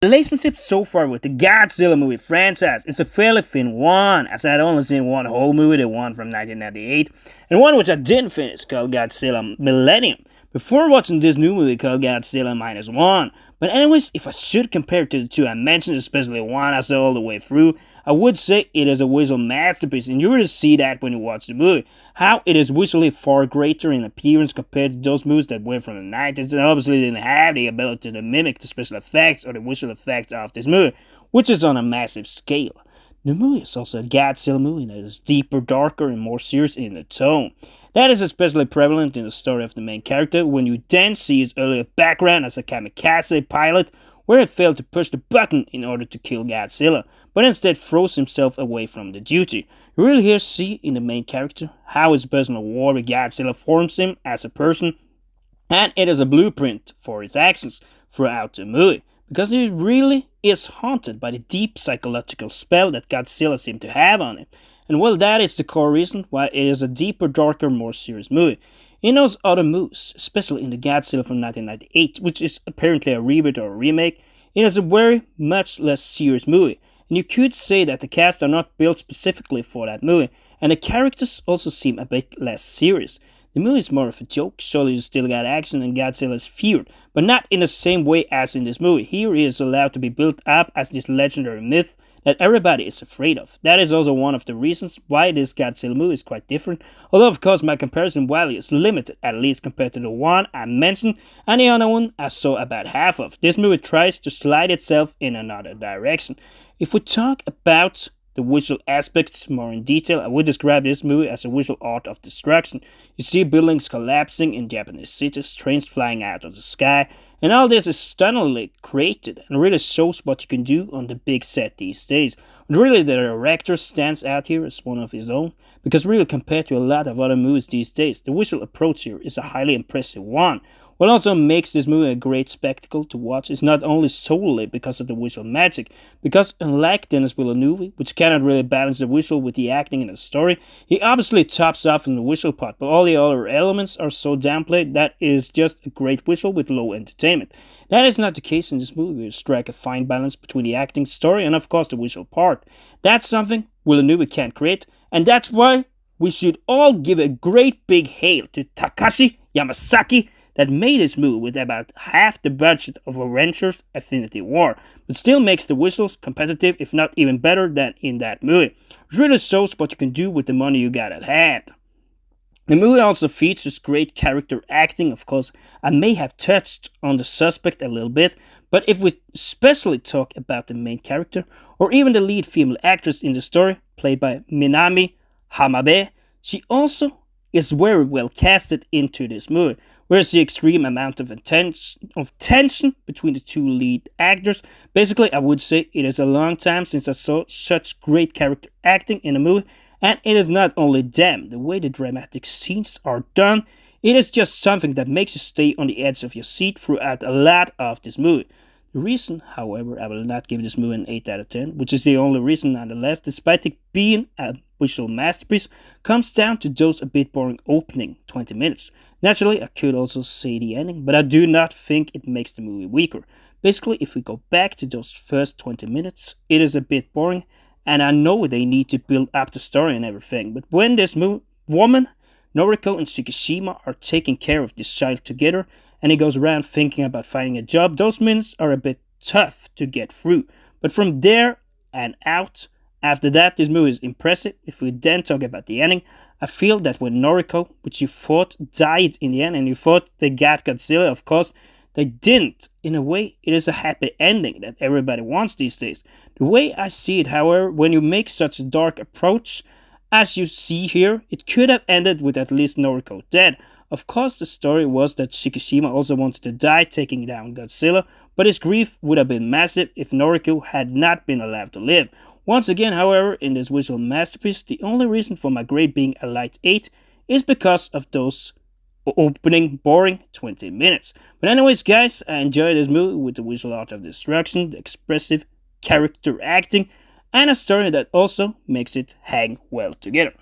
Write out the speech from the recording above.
Relationship so far with the Godzilla movie franchise is a fairly thin one, as I had only seen one whole movie, the one from 1998, and one which I didn't finish, called Godzilla Millennium, before watching this new movie called Godzilla Minus One. But anyways, if I should compare it to the two I mentioned, especially one I saw all the way through, I would say it is a visual masterpiece, and you really see that when you watch the movie. How it is visually far greater in appearance compared to those movies that were from the 90s and obviously didn't have the ability to mimic the special effects or the visual effects of this movie, which is on a massive scale. The movie is also a Godzilla movie that is deeper, darker, and more serious in the tone. That is especially prevalent in the story of the main character when you then see his earlier background as a kamikaze pilot, where he failed to push the button in order to kill Godzilla, but instead throws himself away from the duty. You really here see in the main character how his personal war with Godzilla forms him as a person, and it is a blueprint for his actions throughout the movie, because he really is haunted by the deep psychological spell that Godzilla seemed to have on him. And well, that is the core reason why it is a deeper, darker, more serious movie. In those other movies, especially in the Godzilla from 1998, which is apparently a reboot or a remake, it is a very much less serious movie. And you could say that the cast are not built specifically for that movie, and the characters also seem a bit less serious. The movie is more of a joke, surely you still got action and Godzilla is feared, but not in the same way as in this movie. Here he is allowed to be built up as this legendary myth that everybody is afraid of. That is also one of the reasons why this Godzilla movie is quite different, although of course my comparison value is limited, at least compared to the one I mentioned and the other one I saw about half of. This movie tries to slide itself in another direction. If we talk about the visual aspects more in detail, I would describe this movie as a visual art of destruction. You see buildings collapsing in Japanese cities, trains flying out of the sky, and all this is stunningly created and really shows what you can do on the big set these days. And really the director stands out here as one of his own, because really compared to a lot of other movies these days, the visual approach here is a highly impressive one. What also makes this movie a great spectacle to watch is not only solely because of the visual magic, because unlike Denis Villenueve, which cannot really balance the visual with the acting and the story, he obviously tops off in the visual part, but all the other elements are so downplayed that it is just a great visual with low entertainment. That is not the case in this movie. We strike a fine balance between the acting, story, and of course the visual part. That's something Villenueve can't create, and that's why we should all give a great big hail to Takashi Yamazaki, that made this movie with about half the budget of Avengers Infinity War, but still makes the visuals competitive, if not even better than in that movie. It really shows what you can do with the money you got at hand. The movie also features great character acting. Of course, I may have touched on the suspect a little bit, but if we especially talk about the main character, or even the lead female actress in the story, played by Minami Hamabe, she also is very well casted into this movie. Whereas the extreme amount of tension between the two lead actors. Basically, I would say it is a long time since I saw such great character acting in a movie, and it is not only them, the way the dramatic scenes are done, it is just something that makes you stay on the edge of your seat throughout a lot of this movie. The reason, however, I will not give this movie an 8 out of 10, which is the only reason nonetheless, despite it being a visual masterpiece, comes down to those a bit boring opening 20 minutes. Naturally, I could also say the ending, but I do not think it makes the movie weaker. Basically, if we go back to those first 20 minutes, it is a bit boring, and I know they need to build up the story and everything, but when this woman, Noriko and Shikishima, are taking care of this child together, and he goes around thinking about finding a job, those minutes are a bit tough to get through. But from there and out, after that, this movie is impressive. If we then talk about the ending, I feel that when Noriko, which you thought died in the end, and you thought they got Godzilla, of course, they didn't. In a way, it is a happy ending that everybody wants these days. The way I see it, however, when you make such a dark approach, as you see here, it could have ended with at least Noriko dead. Of course, the story was that Shikishima also wanted to die taking down Godzilla, but his grief would have been massive if Noriko had not been allowed to live. Once again, however, in this visual masterpiece, the only reason for my grade being a light 8 is because of those opening boring 20 minutes. But anyways, guys, I enjoyed this movie with the visual art of destruction, the expressive character acting, and a story that also makes it hang well together.